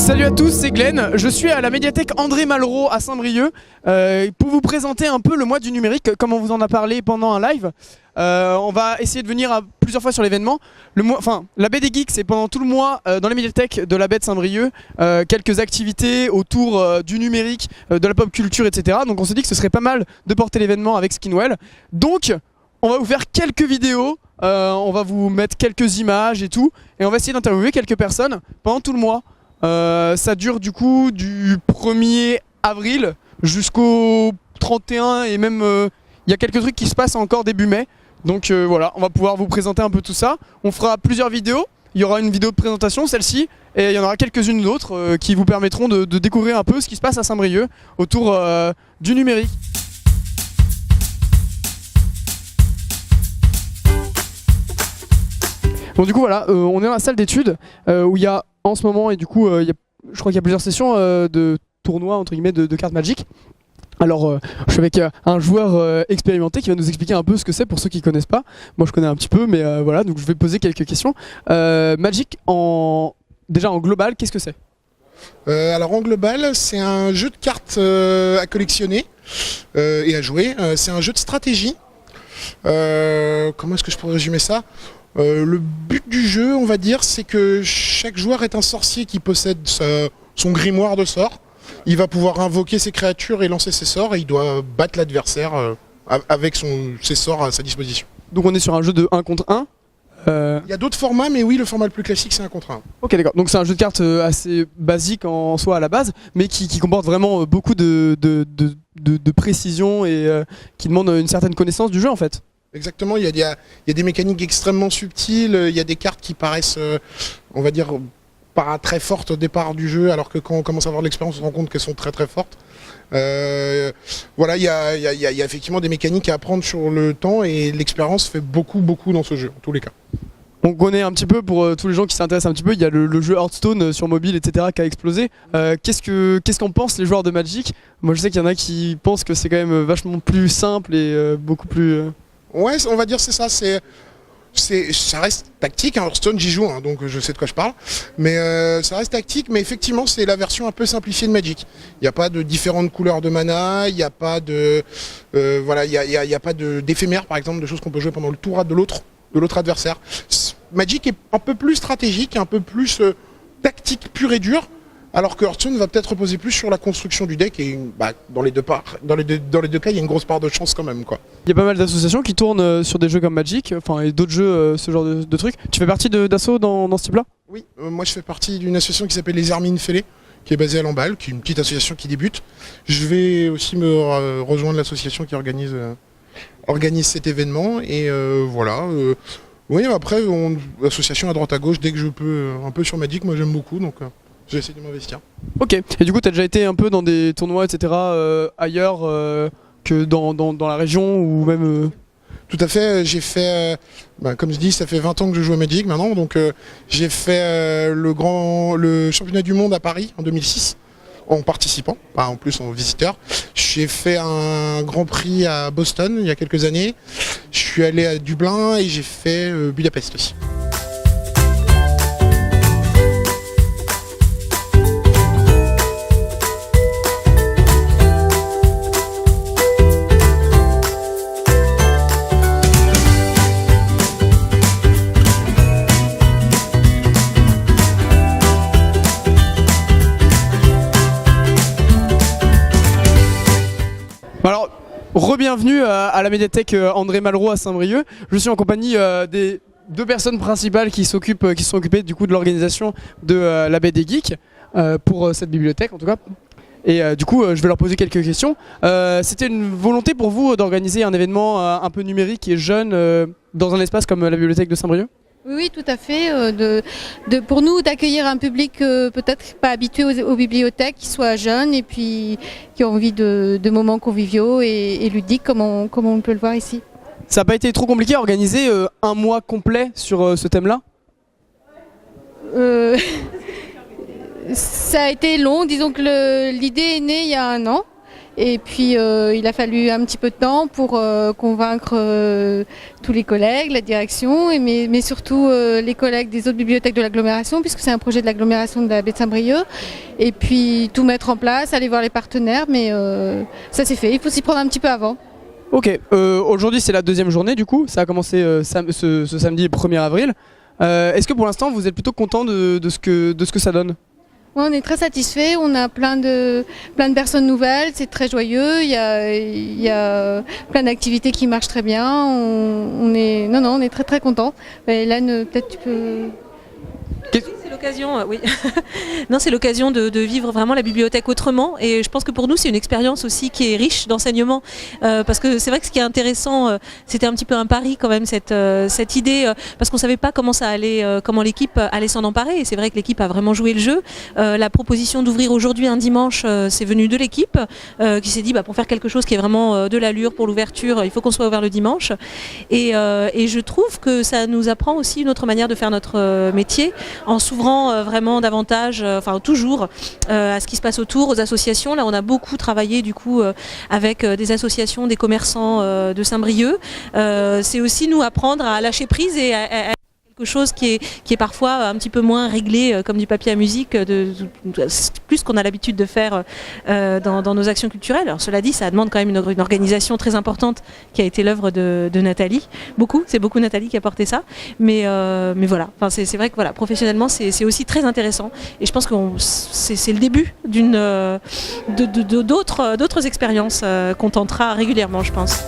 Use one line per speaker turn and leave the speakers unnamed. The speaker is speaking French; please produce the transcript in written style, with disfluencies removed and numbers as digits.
Salut à tous, c'est Glenn. Je suis à la médiathèque André Malraux à Saint-Brieuc pour vous présenter un peu le mois du numérique, comme on vous en a parlé pendant un live. On va essayer de venir plusieurs fois sur l'événement. La baie des geeks, c'est pendant tout le mois dans les médiathèques de la baie de Saint-Brieuc, quelques activités autour du numérique, de la pop culture, etc. Donc on s'est dit que ce serait pas mal de porter l'événement avec Skinwell. Donc on va vous faire quelques vidéos, on va vous mettre quelques images et tout, et on va essayer d'interviewer quelques personnes pendant tout le mois. Ça dure du coup du 1er avril jusqu'au 31 et même il y a quelques trucs qui se passent encore début mai. Donc voilà, on va pouvoir vous présenter un peu tout ça. On fera plusieurs vidéos, il y aura une vidéo de présentation, celle-ci, et il y en aura quelques-unes d'autres qui vous permettront de découvrir un peu ce qui se passe à Saint-Brieuc autour du numérique. Bon du coup voilà, on est dans la salle d'études où il y a en ce moment, et du coup je crois qu'il y a plusieurs sessions de tournois entre guillemets de cartes Magic. Alors je suis avec un joueur expérimenté qui va nous expliquer un peu ce que c'est pour ceux qui ne connaissent pas. Moi je connais un petit peu, mais voilà, donc je vais poser quelques questions. Magic, déjà en global, qu'est-ce que c'est?
Alors en global, c'est un jeu de cartes à collectionner et à jouer. C'est un jeu de stratégie. Comment est-ce que je pourrais résumer ça? Le but du jeu, on va dire, c'est que chaque joueur est un sorcier qui possède son grimoire de sorts. Il va pouvoir invoquer ses créatures et lancer ses sorts, et il doit battre l'adversaire avec ses sorts à sa disposition.
Donc on est sur un jeu de 1 contre 1.
Il y a d'autres formats, mais oui, le format le plus classique, c'est 1 contre 1.
Ok, d'accord. Donc c'est un jeu de cartes assez basique en soi à la base, mais qui comporte vraiment beaucoup de précision et qui demande une certaine connaissance du jeu en fait.
Exactement, il y a des mécaniques extrêmement subtiles, il y a des cartes qui paraissent, on va dire, pas très fortes au départ du jeu, alors que quand on commence à avoir de l'expérience, on se rend compte qu'elles sont très très fortes. Voilà, il y a effectivement des mécaniques à apprendre sur le temps, et l'expérience fait beaucoup dans ce jeu, en tous les cas.
On connaît un petit peu, pour tous les gens qui s'intéressent un petit peu, il y a le jeu Hearthstone sur mobile, etc. qui a explosé. Qu'est-ce qu'en pensent les joueurs de Magic? Moi je sais qu'il y en a qui pensent que c'est quand même vachement plus simple et beaucoup plus...
Ouais, on va dire c'est ça, ça reste tactique, hein. Hearthstone j'y joue, hein, donc je sais de quoi je parle, mais ça reste tactique, mais effectivement c'est la version un peu simplifiée de Magic. Il n'y a pas de différentes couleurs de mana, il n'y a pas de voilà, il y a pas d'éphémère par exemple, de choses qu'on peut jouer pendant le tour de l'autre adversaire. Magic est un peu plus stratégique, un peu plus tactique pur et dur, alors que Hearthstone va peut-être reposer plus sur la construction du deck, et dans les deux cas, il y a une grosse part de chance quand même, quoi.
Il y a pas mal d'associations qui tournent sur des jeux comme Magic, enfin et d'autres jeux, ce genre de trucs. Tu fais partie d'asso dans ce type-là?
Oui, moi je fais partie d'une association qui s'appelle les Hermines Fêlées, qui est basée à Lamballe, qui est une petite association qui débute. Je vais aussi me rejoindre l'association qui organise cet événement, et voilà. Oui, après, l'association à droite à gauche, dès que je peux, un peu sur Magic, moi j'aime beaucoup, donc... J'essaie de m'investir.
Ok, et du coup tu as déjà été un peu dans des tournois etc. Ailleurs que dans la région ou même...
Tout à fait, j'ai fait, comme je dis, ça fait 20 ans que je joue à Magic maintenant, donc j'ai fait le championnat du monde à Paris en 2006, en participant, pas en plus en visiteur. J'ai fait un grand prix à Boston il y a quelques années, je suis allé à Dublin et j'ai fait Budapest aussi.
Alors, re-bienvenue à la médiathèque André Malraux à Saint-Brieuc. Je suis en compagnie des deux personnes principales qui sont occupées du coup de l'organisation de la baie des geeks pour cette bibliothèque en tout cas. Et du coup, je vais leur poser quelques questions. C'était une volonté pour vous d'organiser un événement un peu numérique et jeune dans un espace comme la bibliothèque de Saint-Brieuc?
Oui, tout à fait. Pour nous, d'accueillir un public peut-être pas habitué aux bibliothèques, qui soit jeune et puis qui a envie de moments conviviaux et ludiques, comme on peut le voir ici.
Ça n'a pas été trop compliqué à organiser un mois complet sur ce thème-là?
Ça a été long. Disons que l'idée est née il y a 1 an. Et puis il a fallu un petit peu de temps pour convaincre tous les collègues, la direction, mais surtout les collègues des autres bibliothèques de l'agglomération, puisque c'est un projet de l'agglomération de la baie de Saint-Brieuc. Et puis tout mettre en place, aller voir les partenaires, mais ça c'est fait. Il faut s'y prendre un petit peu avant.
Ok, aujourd'hui c'est la deuxième journée du coup, ça a commencé ce samedi 1er avril. Est-ce que pour l'instant vous êtes plutôt content de ce que ça donne ?
Ouais, on est très satisfait, on a plein de personnes nouvelles, c'est très joyeux, il y a plein d'activités qui marchent très bien, on est très très contents. Hélène, peut-être tu peux...
C'est l'occasion, oui. Non, c'est l'occasion de vivre vraiment la bibliothèque autrement, et je pense que pour nous c'est une expérience aussi qui est riche d'enseignement, parce que c'est vrai que ce qui est intéressant, c'était un petit peu un pari quand même cette idée, parce qu'on savait pas comment ça allait, comment l'équipe allait s'en emparer, et c'est vrai que l'équipe a vraiment joué le jeu. La proposition d'ouvrir aujourd'hui un dimanche, c'est venu de l'équipe qui s'est dit pour faire quelque chose qui est vraiment de l'allure pour l'ouverture, il faut qu'on soit ouvert le dimanche, et je trouve que ça nous apprend aussi une autre manière de faire notre métier, en s'ouvrant vraiment davantage, toujours à ce qui se passe autour, aux associations. Là on a beaucoup travaillé du coup avec des associations, des commerçants de Saint-Brieuc. C'est aussi nous apprendre à lâcher prise et à quelque chose qui est parfois un petit peu moins réglé, comme du papier à musique, plus qu'on a l'habitude de faire dans nos actions culturelles. Alors cela dit, ça demande quand même une organisation très importante qui a été l'œuvre de Nathalie. C'est beaucoup Nathalie qui a porté ça. Mais voilà, c'est vrai que voilà, professionnellement c'est aussi très intéressant. Et je pense que c'est le début d'autres expériences qu'on tentera régulièrement, je pense.